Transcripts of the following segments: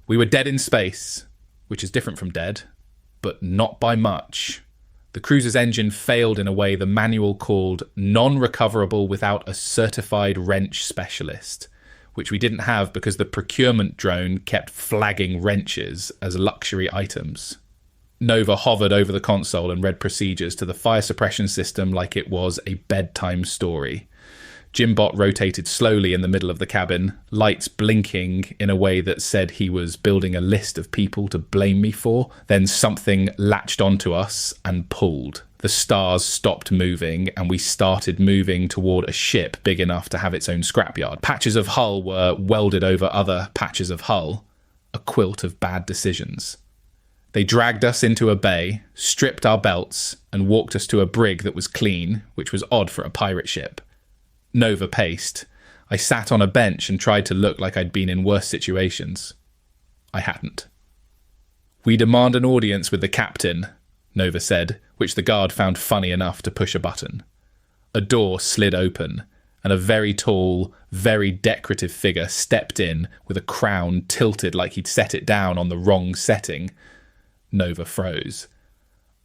We were dead in space, which is different from dead, but not by much. The cruiser's engine failed in a way the manual called non-recoverable without a certified wrench specialist, which we didn't have because the procurement drone kept flagging wrenches as luxury items. Nova hovered over the console and read procedures to the fire suppression system like it was a bedtime story. J.I.M-BOT rotated slowly in the middle of the cabin, lights blinking in a way that said he was building a list of people to blame me for. Then something latched onto us and pulled. The stars stopped moving, and we started moving toward a ship big enough to have its own scrapyard. Patches of hull were welded over other patches of hull, a quilt of bad decisions. They dragged us into a bay, stripped our belts, and walked us to a brig that was clean, which was odd for a pirate ship. Nova paced. I sat on a bench and tried to look like I'd been in worse situations. I hadn't. "We demand an audience with the captain," Nova said, which the guard found funny enough to push a button. A door slid open, and a very tall, very decorative figure stepped in with a crown tilted like he'd set it down on the wrong setting. Nova froze.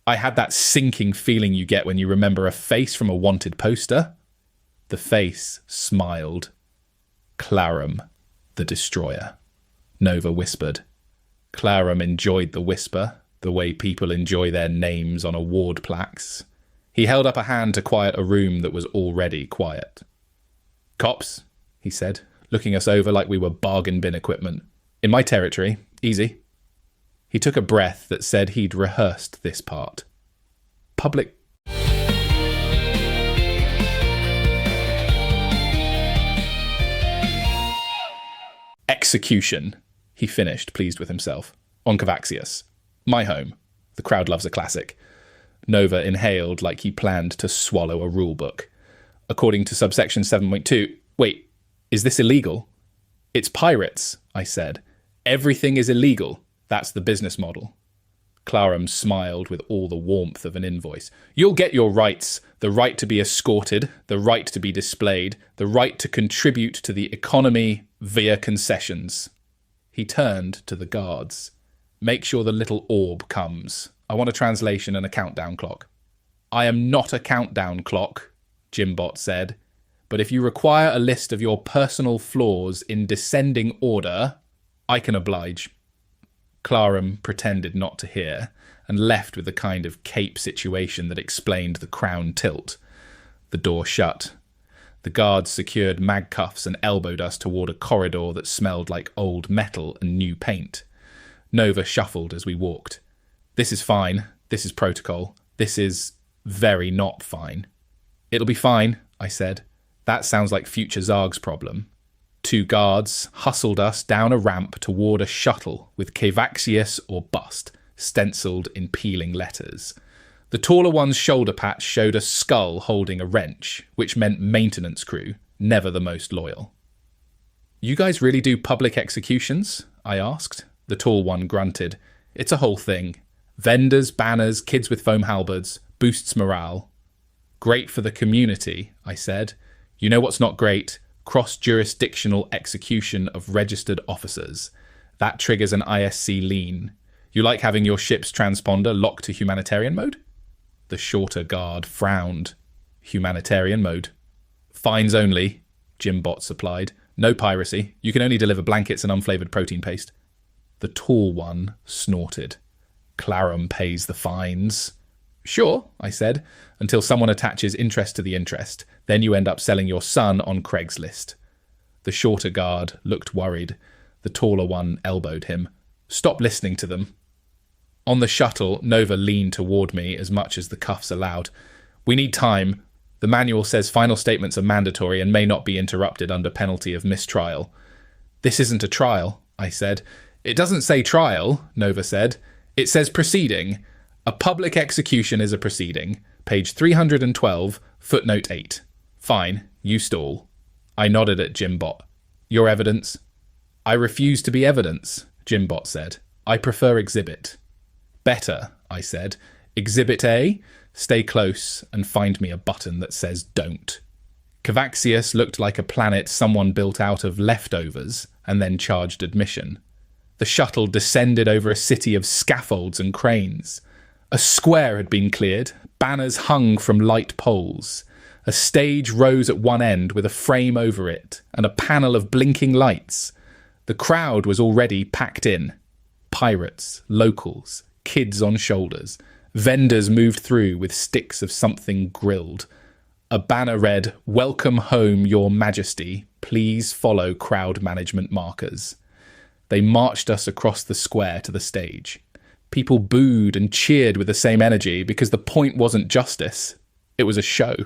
I had that sinking feeling you get when you remember a face from a wanted poster. The face smiled. "Klarom, the destroyer," Nova whispered. Klarom enjoyed the whisper, the way people enjoy their names on award plaques. He held up a hand to quiet a room that was already quiet. "Cops," he said, looking us over like we were bargain bin equipment. "In my territory. Easy." He took a breath that said he'd rehearsed this part. "Public..." "Execution," he finished, pleased with himself. "On Karaoke-based. My home. The crowd loves a classic." Nova inhaled like he planned to swallow a rulebook. "According to subsection 7.2... Wait, is this illegal?" "It's pirates," I said. "Everything is illegal. That's the business model." Klarom smiled with all the warmth of an invoice. "You'll get your rights. The right to be escorted, the right to be displayed, the right to contribute to the economy via concessions." He turned to the guards. "Make sure the little orb comes. I want a translation and a countdown clock." "I am not a countdown clock," J.I.M-BOT said. "But if you require a list of your personal flaws in descending order, I can oblige." Klarom pretended not to hear and left with the kind of cape situation that explained the crown tilt. The door shut. The guards secured mag cuffs and elbowed us toward a corridor that smelled like old metal and new paint. Nova shuffled as we walked. "This is fine. This is protocol. This is very not fine." "It'll be fine," I said. "That sounds like future Zarg's problem." Two guards hustled us down a ramp toward a shuttle with Karaoke-based or bust stenciled in peeling letters. The taller one's shoulder patch showed a skull holding a wrench, which meant maintenance crew, never the most loyal. "You guys really do public executions?" I asked. The tall one grunted. "It's a whole thing. Vendors, banners, kids with foam halberds, boosts morale." "Great for the community," I said. "You know what's not great? Cross-jurisdictional execution of registered officers. That triggers an ISC lien. You like having your ship's transponder locked to humanitarian mode?" The shorter guard frowned. "Humanitarian mode." "Fines only," J.I.M-BOT supplied. "No piracy. You can only deliver blankets and unflavoured protein paste." The tall one snorted. "Klarom pays the fines." "Sure," I said, "until someone attaches interest to the interest. Then you end up selling your son on Craigslist." The shorter guard looked worried. The taller one elbowed him. "Stop listening to them." On the shuttle, Nova leaned toward me as much as the cuffs allowed. "We need time. The manual says final statements are mandatory and may not be interrupted under penalty of mistrial." "This isn't a trial," I said. "It doesn't say trial," Nova said. "It says proceeding. A public execution is a proceeding. Page 312, footnote 8. Fine, you stall." I nodded at J.I.M-BOT. "Your evidence?" "I refuse to be evidence," J.I.M-BOT said. "I prefer exhibit." "Better," I said. "Exhibit A, stay close and find me a button that says don't." Karaoke-based looked like a planet someone built out of leftovers and then charged admission. The shuttle descended over a city of scaffolds and cranes. A square had been cleared, banners hung from light poles. A stage rose at one end with a frame over it and a panel of blinking lights. The crowd was already packed in. Pirates, locals, kids on shoulders. Vendors moved through with sticks of something grilled. A banner read, "Welcome home, Your Majesty. Please follow crowd management markers." They marched us across the square to the stage. People booed and cheered with the same energy because the point wasn't justice. It was a show.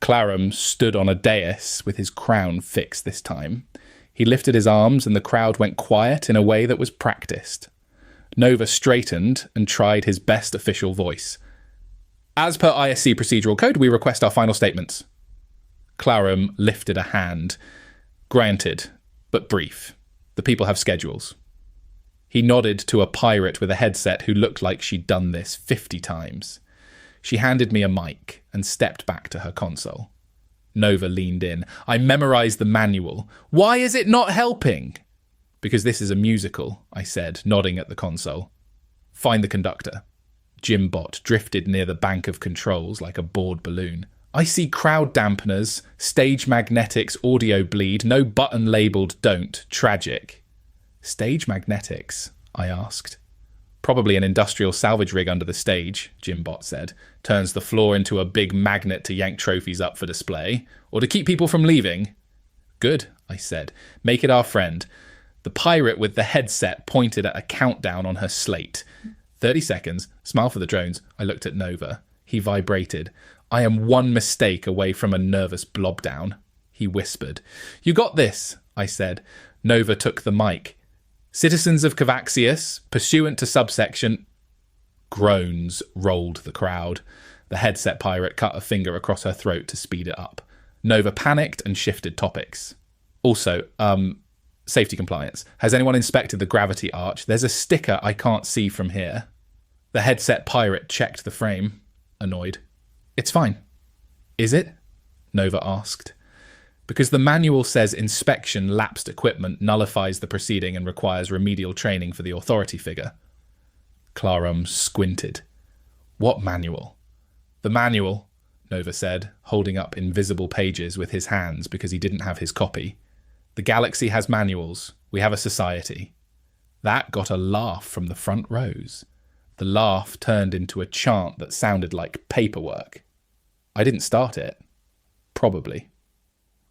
Klarom stood on a dais with his crown fixed this time. He lifted his arms and the crowd went quiet in a way that was practiced. Nova straightened and tried his best official voice. "As per ISC procedural code, we request our final statements." Klarom lifted a hand. "Granted, but brief. The people have schedules." He nodded to a pirate with a headset who looked like she'd done this 50 times. She handed me a mic and stepped back to her console. Nova leaned in. "I memorized the manual. Why is it not helping?" "Because this is a musical," I said, nodding at the console. "Find the conductor." J.I.M-BOT drifted near the bank of controls like a bored balloon. "I see crowd dampeners, stage magnetics, audio bleed, no button labelled don't, tragic." "Stage magnetics?" I asked. "Probably an industrial salvage rig under the stage," J.I.M-BOT said. "Turns the floor into a big magnet to yank trophies up for display, or to keep people from leaving." "Good," I said. "Make it our friend." The pirate with the headset pointed at a countdown on her slate. 30 seconds. Smile for the drones. I looked at Nova. He vibrated. "I am one mistake away from a nervous blob down." He whispered. "You got this," I said. Nova took the mic. "Citizens of Cavaxius, pursuant to subsection..." Groans rolled the crowd. The headset pirate cut a finger across her throat to speed it up. Nova panicked and shifted topics. "Also, safety compliance. Has anyone inspected the gravity arch? There's a sticker I can't see from here." The headset pirate checked the frame, annoyed. "It's fine." "Is it?" Nova asked. "Because the manual says inspection lapsed equipment nullifies the proceeding and requires remedial training for the authority figure." Klarom squinted. "What manual?" "The manual," Nova said, holding up invisible pages with his hands because he didn't have his copy. "The galaxy has manuals. We have a society." That got a laugh from the front rows. The laugh turned into a chant that sounded like paperwork. I didn't start it. Probably.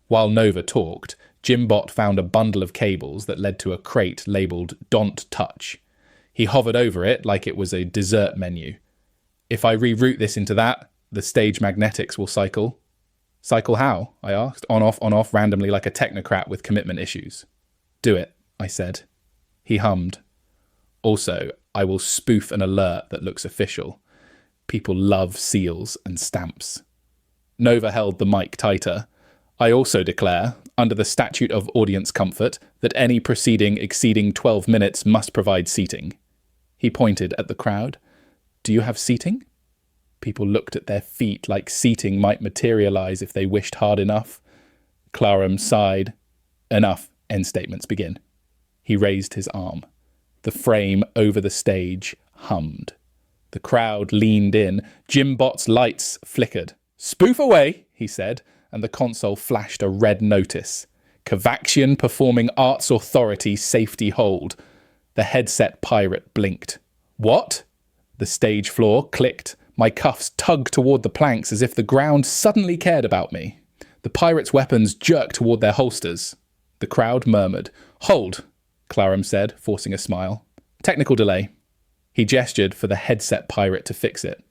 While Nova talked, J.I.M-BOT found a bundle of cables that led to a crate labelled "Don't Touch." He hovered over it like it was a dessert menu. "If I reroute this into that, the stage magnetics will cycle." "Cycle how?" I asked. On off, randomly like a technocrat with commitment issues." "Do it," I said. He hummed. "Also, I will spoof an alert that looks official. People love seals and stamps." Nova held the mic tighter. "I also declare, under the Statute of Audience Comfort, that any proceeding exceeding 12 minutes must provide seating." He pointed at the crowd. "Do you have seating?" People looked at their feet like seating might materialize if they wished hard enough. Klarom sighed. "Enough. End statements begin." He raised his arm. The frame over the stage hummed. The crowd leaned in. J.I.M-BOT's lights flickered. "Spoof away," he said, and the console flashed a red notice. "Cavaxian Performing Arts Authority Safety Hold." The headset pirate blinked. "What?" The stage floor clicked. My cuffs tugged toward the planks as if the ground suddenly cared about me. The pirates' weapons jerked toward their holsters. The crowd murmured. "Hold," Klarom said, forcing a smile. "Technical delay." He gestured for the headset pirate to fix it.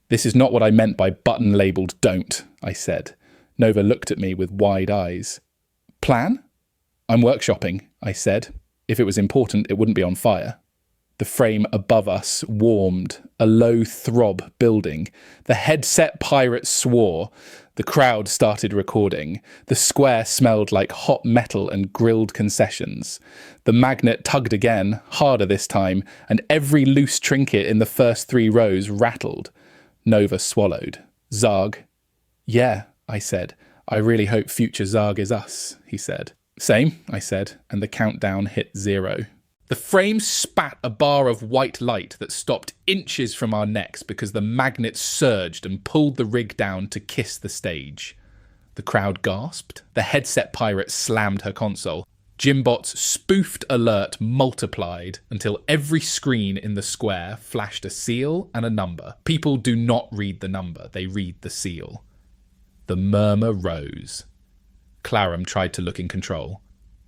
"This is not what I meant by button labelled don't," I said. Nova looked at me with wide eyes. "Plan?" "I'm workshopping," I said. If it was important, it wouldn't be on fire. The frame above us warmed, a low throb building. The headset pirate swore. The crowd started recording. The square smelled like hot metal and grilled concessions. The magnet tugged again, harder this time, and every loose trinket in the first 3 rows rattled. Nova swallowed. "Zarg?" "Yeah," I said. "I really hope future Zarg is us," he said. "Same," I said, and the countdown hit 0. The frame spat a bar of white light that stopped inches from our necks because the magnet surged and pulled the rig down to kiss the stage. The crowd gasped. The headset pirate slammed her console. J.I.M-BOT's spoofed alert multiplied until every screen in the square flashed a seal and a number. People do not read the number, they read the seal. The murmur rose. Klarom tried to look in control.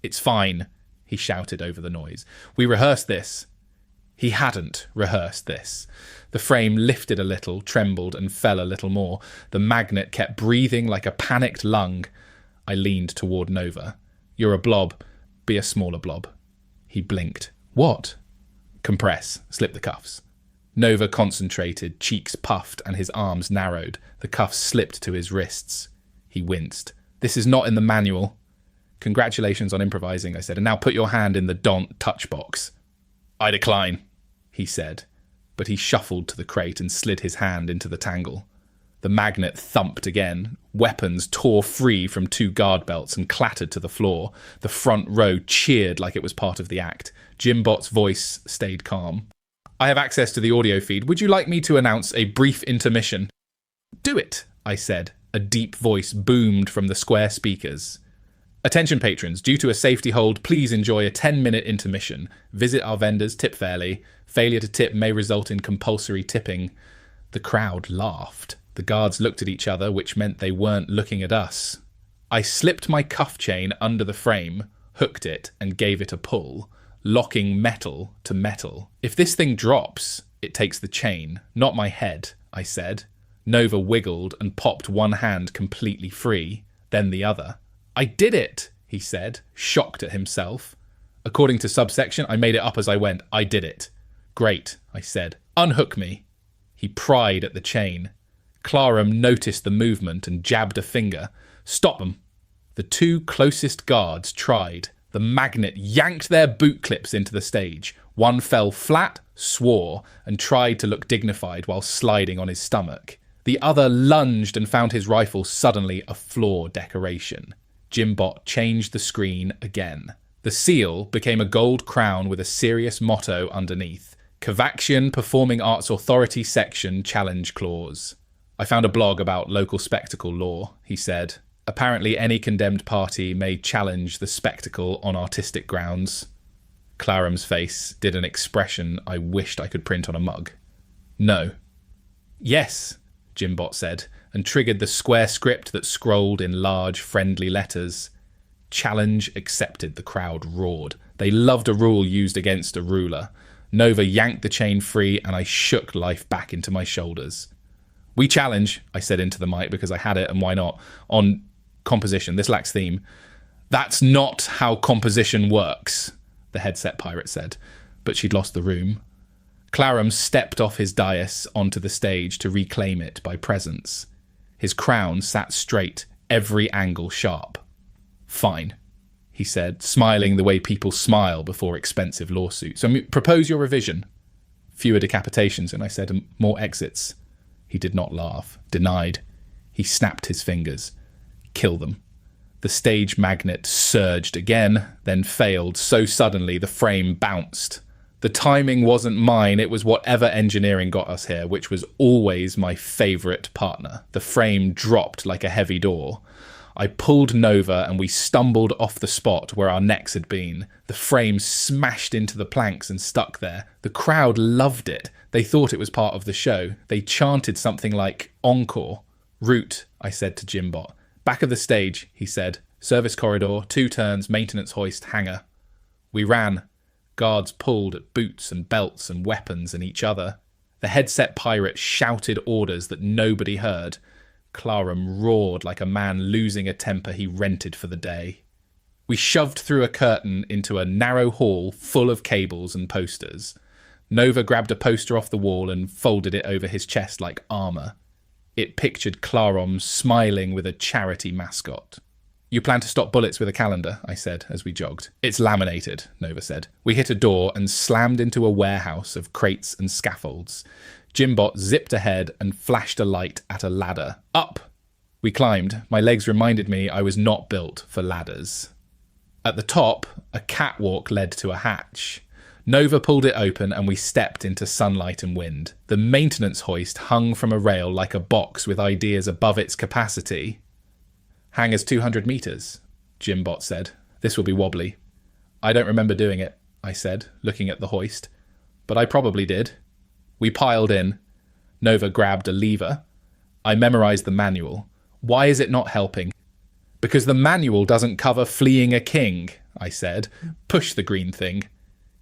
"It's fine," he shouted over the noise. "We rehearsed this." He hadn't rehearsed this. The frame lifted a little, trembled, and fell a little more. The magnet kept breathing like a panicked lung. I leaned toward Nova. "You're a blob. Be a smaller blob." He blinked. "What?" "Compress. Slip the cuffs." Nova concentrated, cheeks puffed, and his arms narrowed. The cuffs slipped to his wrists. He winced. "This is not in the manual." "Congratulations on improvising," I said, "and now put your hand in the don't touch box." "I decline," he said, but he shuffled to the crate and slid his hand into the tangle. The magnet thumped again. Weapons tore free from two guard belts and clattered to the floor. The front row cheered like it was part of the act. J.I.M-BOT's voice stayed calm. "I have access to the audio feed. Would you like me to announce a brief intermission?" "Do it," I said. A deep voice boomed from the square speakers. "Attention patrons, due to a safety hold, please enjoy a 10-minute intermission. Visit our vendors, tip fairly. Failure to tip may result in compulsory tipping." The crowd laughed. The guards looked at each other, which meant they weren't looking at us. I slipped my cuff chain under the frame, hooked it, and gave it a pull, locking metal to metal. "If this thing drops, it takes the chain, not my head," I said. Nova wiggled and popped one hand completely free, then the other. "I did it," he said, shocked at himself. "According to subsection, I made it up as I went. I did it." "Great," I said. "Unhook me." He pried at the chain. Klarom noticed the movement and jabbed a finger. "Stop them." The two closest guards tried. The magnet yanked their boot clips into the stage. One fell flat, swore, and tried to look dignified while sliding on his stomach. The other lunged and found his rifle suddenly a floor decoration. J.I.M-BOT changed the screen again. The seal became a gold crown with a serious motto underneath. Kavaxian Performing Arts Authority Section Challenge Clause. "I found a blog about local spectacle law," he said. "Apparently any condemned party may challenge the spectacle on artistic grounds." Klarom's face did an expression I wished I could print on a mug. "No." "Yes," J.I.M-BOT said, and triggered the square script that scrolled in large, friendly letters. "Challenge accepted," the crowd roared. They loved a rule used against a ruler. Nova yanked the chain free, and I shook life back into my shoulders. "We challenge," I said into the mic because I had it, and why not, "on composition. This lacks theme." "That's not how composition works," the headset pirate said, but she'd lost the room. Klarom stepped off his dais onto the stage to reclaim it by presence. His crown sat straight, every angle sharp. "Fine," he said, smiling the way people smile before expensive lawsuits. "So propose your revision." "Fewer decapitations," and I said, "and more exits." He did not laugh. Denied. He snapped his fingers. "Kill them." The stage magnet surged again, then failed so suddenly the frame bounced. The timing wasn't mine, it was whatever engineering got us here, which was always my favourite partner. The frame dropped like a heavy door. I pulled Nova and we stumbled off the spot where our necks had been. The frame smashed into the planks and stuck there. The crowd loved it. They thought it was part of the show. They chanted something like encore. "Route," I said to J.I.M-BOT. "Back of the stage," he said. "Service corridor, 2 turns, maintenance hoist, hangar." We ran. Guards pulled at boots and belts and weapons and each other. The headset pirate shouted orders that nobody heard. Klarom roared like a man losing a temper he rented for the day. We shoved through a curtain into a narrow hall full of cables and posters. Nova grabbed a poster off the wall and folded it over his chest like armour. It pictured Klarom smiling with a charity mascot. "You plan to stop bullets with a calendar," I said as we jogged. "It's laminated," Nova said. We hit a door and slammed into a warehouse of crates and scaffolds. J.I.M-BOT zipped ahead and flashed a light at a ladder. "Up!" We climbed. My legs reminded me I was not built for ladders. At the top, a catwalk led to a hatch. Nova pulled it open and we stepped into sunlight and wind. The maintenance hoist hung from a rail like a box with ideas above its capacity. "Hangar's 200 metres, J.I.M-BOT said. "This will be wobbly." "I don't remember doing it," I said, looking at the hoist. "But I probably did." We piled in. Nova grabbed a lever. I memorised the manual. "Why is it not helping?" "Because the manual doesn't cover fleeing a king," I said. "Push the green thing."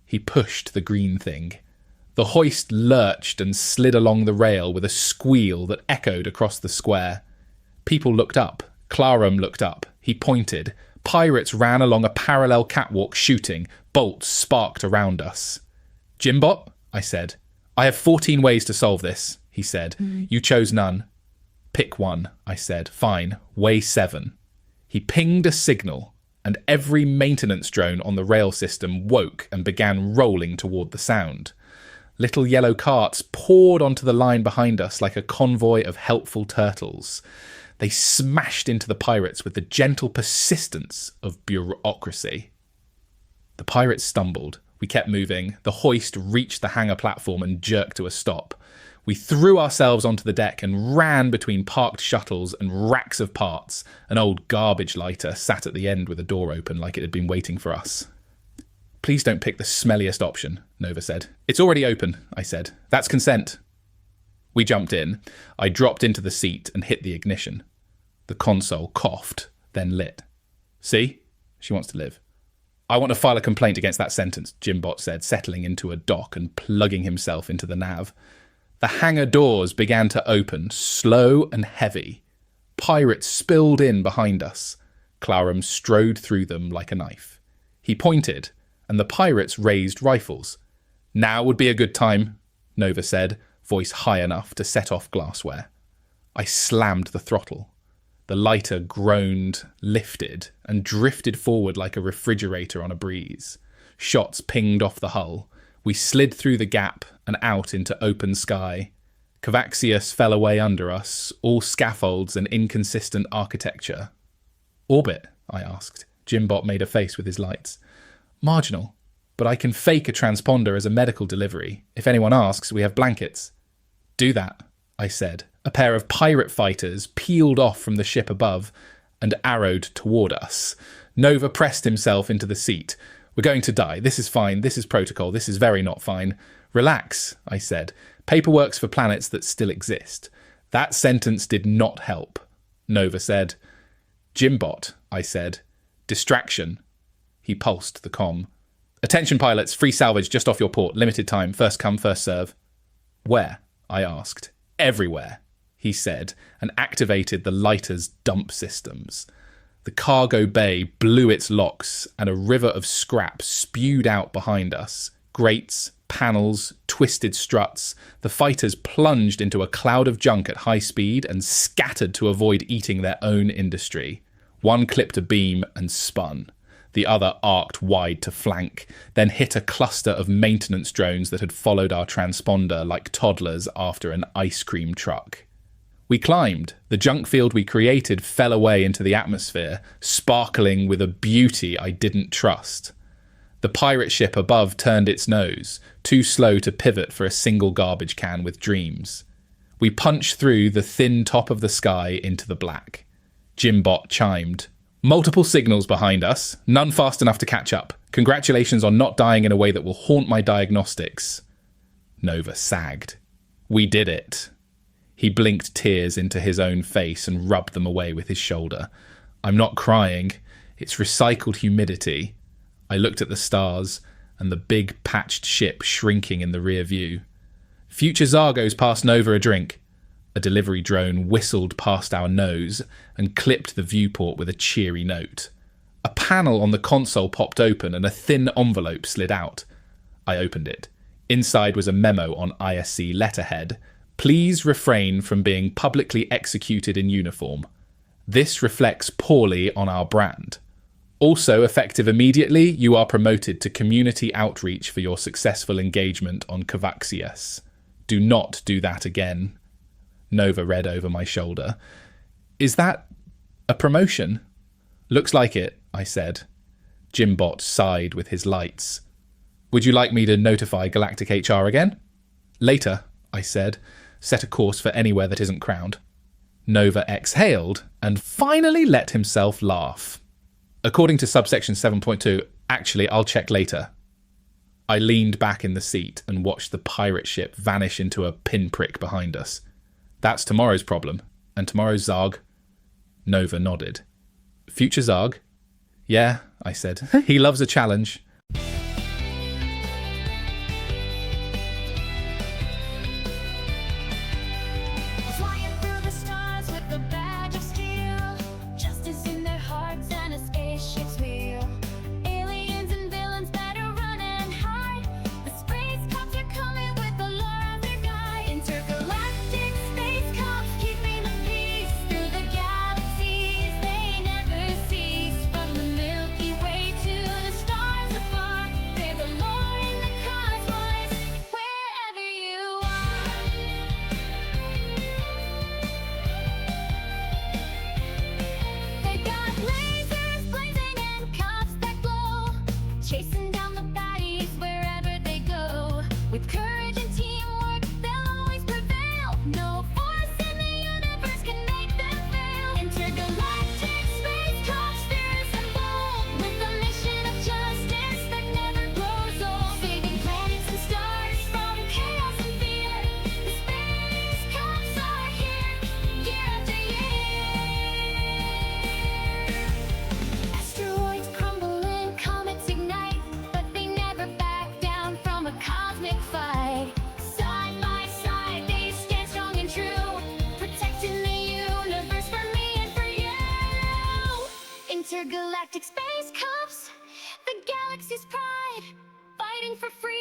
He pushed the green thing. The hoist lurched and slid along the rail with a squeal that echoed across the square. People looked up. Klarom looked up. He pointed. Pirates ran along a parallel catwalk shooting. Bolts sparked around us. "J.I.M-BOT," I said. "I have 14 ways to solve this," he said. "You chose none." "Pick one," I said. "Fine. Way 7. He pinged a signal, and every maintenance drone on the rail system woke and began rolling toward the sound. Little yellow carts poured onto the line behind us like a convoy of helpful turtles. They smashed into the pirates with the gentle persistence of bureaucracy. The pirates stumbled. We kept moving. The hoist reached the hangar platform and jerked to a stop. We threw ourselves onto the deck and ran between parked shuttles and racks of parts. An old garbage lighter sat at the end with a door open like it had been waiting for us. "Please don't pick the smelliest option," Nova said. "It's already open," I said. "That's consent." We jumped in. I dropped into the seat and hit the ignition. The console coughed, then lit. "See? She wants to live." "I want to file a complaint against that sentence," J.I.M-BOT said, settling into a dock and plugging himself into the nav. The hangar doors began to open, slow and heavy. Pirates spilled in behind us. Klarom strode through them like a knife. He pointed, and the pirates raised rifles. "Now would be a good time," Nova said, voice high enough to set off glassware. I slammed the throttle. The lighter groaned, lifted, and drifted forward like a refrigerator on a breeze. Shots pinged off the hull. We slid through the gap and out into open sky. Cavaxius fell away under us, all scaffolds and inconsistent architecture. "Orbit?" I asked. J.I.M-BOT made a face with his lights. "Marginal, but I can fake a transponder as a medical delivery. If anyone asks, we have blankets." "Do that," I said. A pair of pirate fighters peeled off from the ship above and arrowed toward us. Nova pressed himself into the seat. "We're going to die. This is fine. This is protocol. This is very not fine." "Relax," I said. "Paperwork's for planets that still exist." That sentence did not help. Nova said. "J.I.M-BOT," I said. "Distraction." He pulsed the comm. "Attention pilots, free salvage just off your port. Limited time. First come, first serve." "Where?" I asked. "Everywhere," he said, and activated the lighter's dump systems. The cargo bay blew its locks, and a river of scrap spewed out behind us. Grates, panels, twisted struts. The fighters plunged into a cloud of junk at high speed and scattered to avoid eating their own industry. One clipped a beam and spun. The other arced wide to flank, then hit a cluster of maintenance drones that had followed our transponder like toddlers after an ice cream truck. We climbed. The junk field we created fell away into the atmosphere, sparkling with a beauty I didn't trust. The pirate ship above turned its nose, too slow to pivot for a single garbage can with dreams. We punched through the thin top of the sky into the black. J.I.M-BOT chimed. "Multiple signals behind us, none fast enough to catch up. Congratulations on not dying in a way that will haunt my diagnostics." Nova sagged. "We did it." He blinked tears into his own face and rubbed them away with his shoulder. "I'm not crying. It's recycled humidity." I looked at the stars and the big patched ship shrinking in the rear view. "Future Zargos passed Nova a drink." A delivery drone whistled past our nose and clipped the viewport with a cheery note. A panel on the console popped open and a thin envelope slid out. I opened it. Inside was a memo on ISC letterhead. "Please refrain from being publicly executed in uniform. This reflects poorly on our brand. Also, effective immediately, you are promoted to community outreach for your successful engagement on Cavaxius. Do not do that again." Nova read over my shoulder. "Is that a promotion?" "Looks like it," I said. J.I.M-BOT sighed with his lights. Would you like me to notify Galactic HR again? Later, I said, set a course for anywhere that isn't crowned. Nova exhaled and finally let himself laugh. According to subsection 7.2, actually, I'll check later. I leaned back in the seat and watched the pirate ship vanish into a pinprick behind us. That's tomorrow's problem, and tomorrow's Zarg. Nova nodded. Future Zarg? Yeah, I said. He loves a challenge. Intergalactic Space Cops, the galaxy's pride, fighting for freedom.